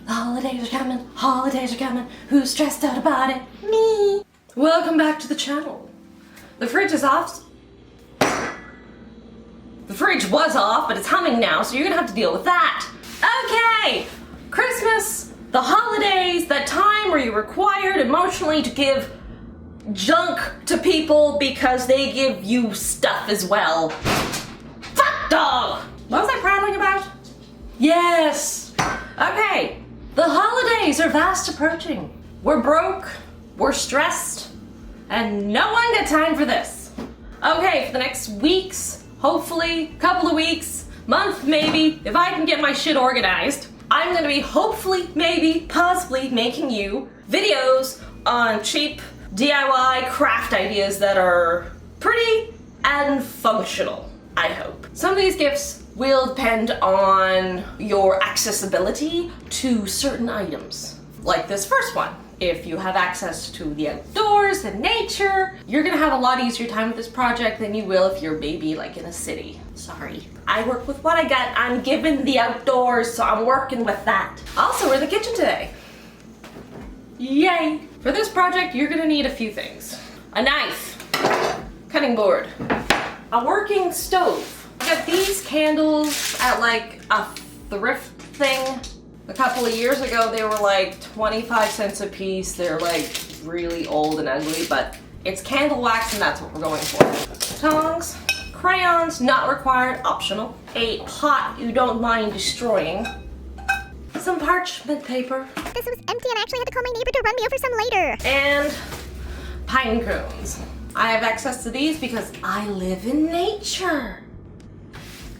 The holidays are coming, who's stressed out about it? Me! Welcome back to the channel. The fridge is off. The fridge was off, but it's humming now, so you're gonna have to deal with that. Okay! Christmas, the holidays, that time where you're required emotionally to give junk to people because they give you stuff as well. Fuck dog! What was I prattling about? Yes! Okay, the holidays are fast approaching. We're broke, we're stressed, and no one got time for this. Okay, for the next weeks, hopefully, couple of weeks, month maybe, if I can get my shit organized, I'm gonna be hopefully, maybe, possibly making you videos on cheap DIY craft ideas that are pretty and functional, I hope. Some of these gifts will depend on your accessibility to certain items. Like this first one. If you have access to the outdoors and nature, you're gonna have a lot easier time with this project than you will if you're maybe like in a city. Sorry. I work with what I got. I'm given the outdoors, so I'm working with that. Also, we're in the kitchen today. Yay! For this project, you're gonna need a few things. A knife, cutting board, a working stove. I got these candles at like a thrift thing. A couple of years ago, they were like 25 cents a piece. They're like really old and ugly, but it's candle wax and that's what we're going for. Tongs, crayons, not required, optional. A pot you don't mind destroying. Some parchment paper. This was empty and I actually had to call my neighbor to run me over some later. And pine cones. I have access to these because I live in nature.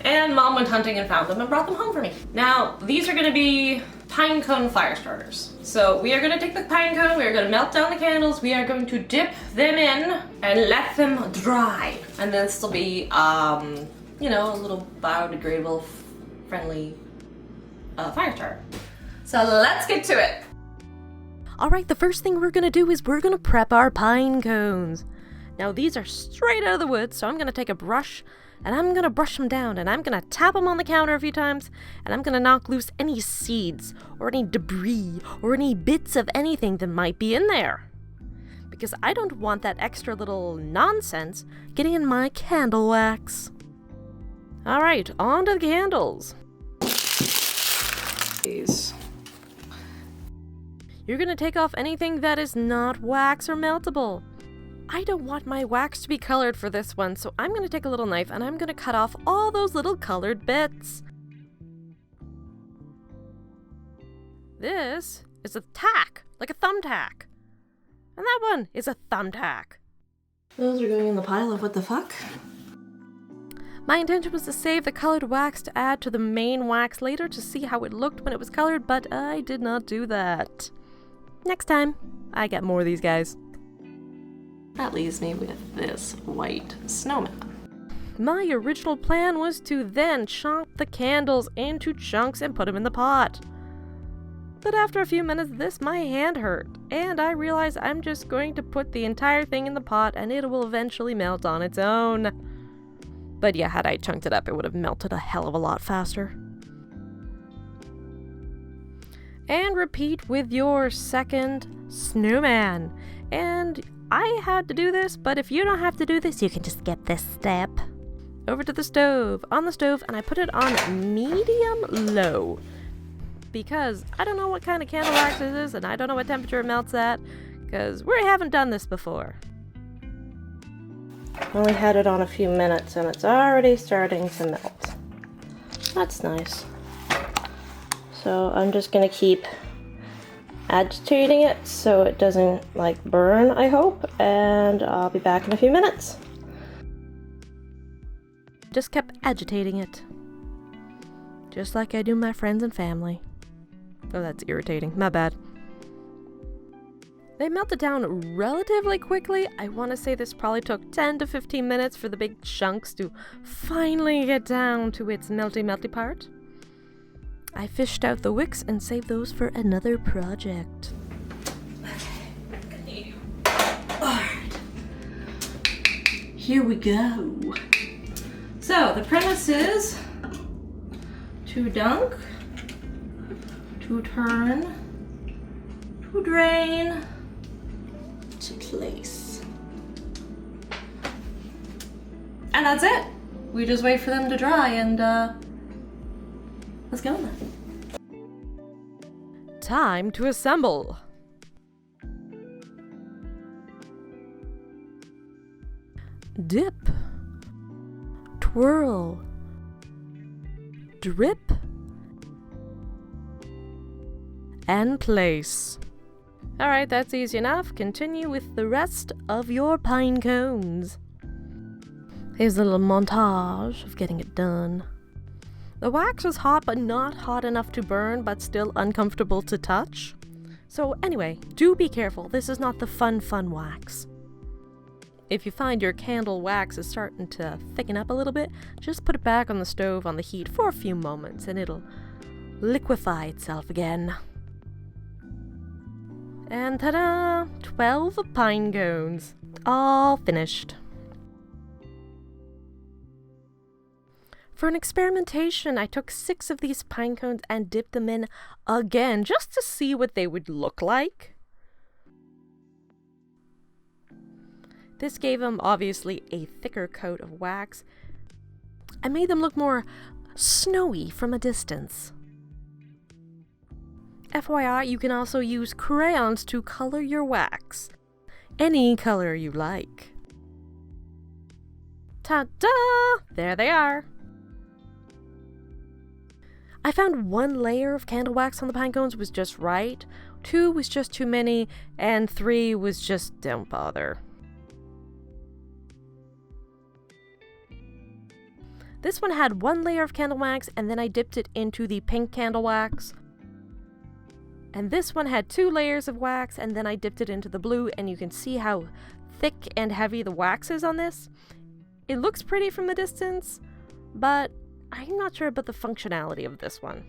And Mom went hunting and found them and brought them home for me. Now, these are gonna be pine cone fire starters. So we are gonna take the pine cone, we are gonna melt down the candles, we are going to dip them in and let them dry. And then this will be, you know, a little biodegradable, friendly fire starter. So let's get to it. Alright, the first thing we're gonna do is we're gonna prep our pine cones. Now these are straight out of the woods, so I'm gonna take a brush and I'm gonna brush them down and I'm gonna tap them on the counter a few times and I'm gonna knock loose any seeds or any debris or any bits of anything that might be in there. Because I don't want that extra little nonsense getting in my candle wax. Alright, on to the candles. You're gonna take off anything that is not wax or meltable. I don't want my wax to be colored for this one, so I'm gonna take a little knife and I'm gonna cut off all those little colored bits. This is a tack, like a thumbtack. And that one is a thumbtack. Those are going in the pile of what the fuck? My intention was to save the colored wax to add to the main wax later to see how it looked when it was colored, but I did not do that. Next time, I get more of these guys. That leaves me with this white snowman. My original plan was to then chop the candles into chunks and put them in the pot. But after a few minutes my hand hurt, and I realized I'm just going to put the entire thing in the pot and it will eventually melt on its own. But yeah, had I chunked it up, it would have melted a hell of a lot faster. And repeat with your second snowman. And I had to do this, but if you don't have to do this, you can just skip this step. Over to the stove, on the stove, and I put it on medium low. Because I don't know what kind of candle wax it is, and I don't know what temperature it melts at, because we haven't done this before. Only had it on a few minutes and it's already starting to melt. That's nice. So I'm just gonna keep agitating it so it doesn't like burn, I hope, and I'll be back in a few minutes. Just kept agitating it. Just like I do my friends and family. Oh, that's irritating. My bad. They melted down relatively quickly. I want to say this probably took 10 to 15 minutes for the big chunks to finally get down to its melty part. I fished out the wicks and saved those for another project. Okay. Alright. Here we go. So, the premise is to dunk to turn, to drain, to place. And that's it. We just wait for them to dry and let's go then. Time to assemble. Dip, twirl, drip, and place. Alright, that's easy enough. Continue with the rest of your pine cones. Here's a little montage of getting it done. The wax was hot, but not hot enough to burn, but still uncomfortable to touch. So anyway, do be careful. This is not the fun wax. If you find your candle wax is starting to thicken up a little bit, just put it back on the stove on the heat for a few moments and it'll liquefy itself again. And ta-da! 12 pine cones. All finished. For an experimentation, I took 6 of these pine cones and dipped them in again just to see what they would look like. This gave them obviously a thicker coat of wax and made them look more snowy from a distance. FYI, you can also use crayons to color your wax. Any color you like. Ta-da! There they are! I found 1 layer of candle wax on the pine cones was just right, 2 was just too many, and 3 was just don't bother. This one had 1 layer of candle wax and then I dipped it into the pink candle wax. And this one had 2 layers of wax and then I dipped it into the blue, and you can see how thick and heavy the wax is on this. It looks pretty from the distance, but I'm not sure about the functionality of this one.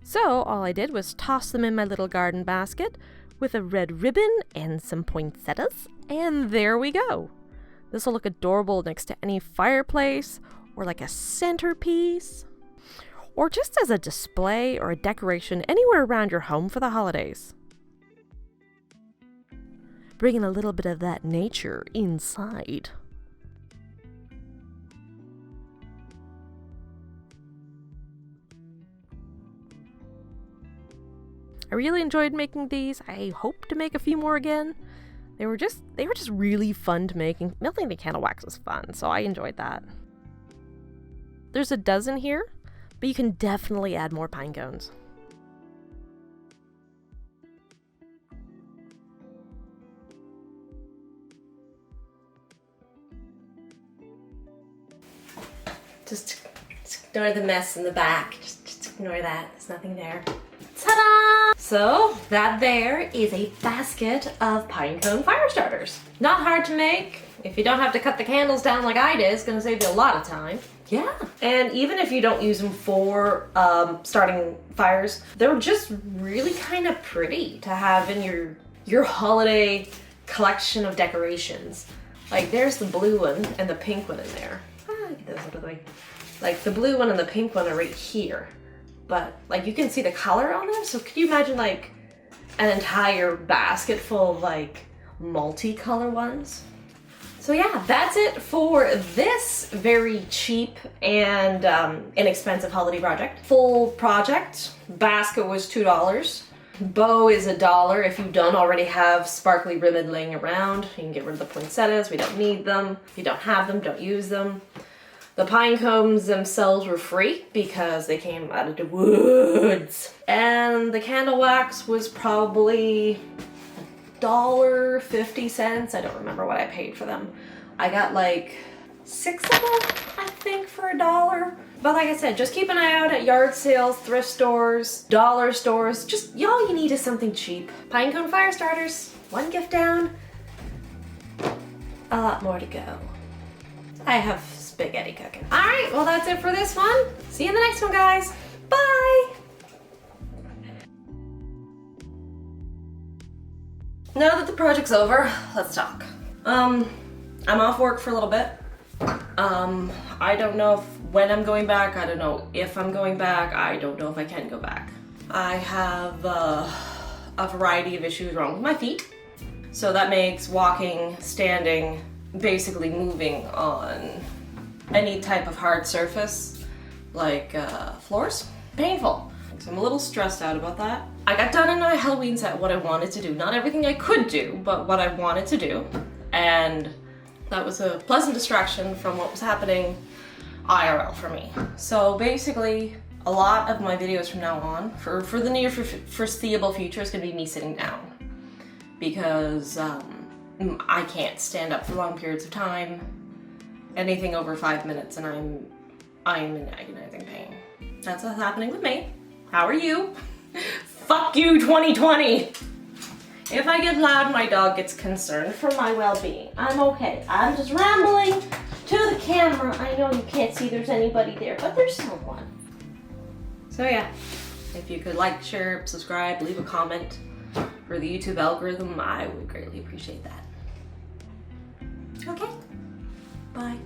So all I did was toss them in my little garden basket with a red ribbon and some poinsettias, and there we go. This will look adorable next to any fireplace, or like a centerpiece, or just as a display or a decoration anywhere around your home for the holidays. Bringing a little bit of that nature inside. I really enjoyed making these. I hope to make a few more again. They were just really fun to make. Melting the candle wax was fun, so I enjoyed that. There's a dozen here, but you can definitely add more pine cones. Just ignore the mess in the back. Just ignore that. There's nothing there. Ta-da! So that there is a basket of pine cone fire starters. Not hard to make. If you don't have to cut the candles down like I did, it's gonna save you a lot of time. Yeah. And even if you don't use them for starting fires, they're just really kind of pretty to have in your holiday collection of decorations. Like there's the blue one and the pink one in there. Get those out of the way. Like the blue one and the pink one are right here. But like you can see the color on them, so could you imagine like an entire basket full of like multicolor ones? So yeah, that's it for this very cheap and inexpensive holiday project. Full project, basket was $2. Bow is $1. If you don't already have sparkly ribbon laying around, you can get rid of the poinsettias, we don't need them. If you don't have them, don't use them. The pine cones themselves were free because they came out of the woods. And the candle wax was probably $1.50. I don't remember what I paid for them. I got like 6 of them, I think, for $1. But like I said, just keep an eye out at yard sales, thrift stores, dollar stores. Just all you need is something cheap. Pine cone fire starters, 1 gift down, a lot more to go. I have spaghetti cooking. All right, well that's it for this one. See you in the next one, guys. Bye. Now that the project's over, let's talk. I'm off work for a little bit. I don't know when I'm going back. I don't know if I'm going back. I don't know if I can go back. I have a variety of issues wrong with my feet. So that makes walking, standing, basically moving on any type of hard surface, like floors, painful. So I'm a little stressed out about that. I got done in my Halloween set what I wanted to do. Not everything I could do, but what I wanted to do. And that was a pleasant distraction from what was happening IRL for me. So basically, a lot of my videos from now on, for the near foreseeable future, is gonna be me sitting down. Because I can't stand up for long periods of time. Anything over 5 minutes and I'm in agonizing pain. That's what's happening with me. How are you? Fuck you, 2020! If I get loud, my dog gets concerned for my well-being. I'm okay. I'm just rambling to the camera. I know you can't see there's anybody there, but there's someone. So yeah, if you could like, share, subscribe, leave a comment for the YouTube algorithm, I would greatly appreciate that. Okay, bye.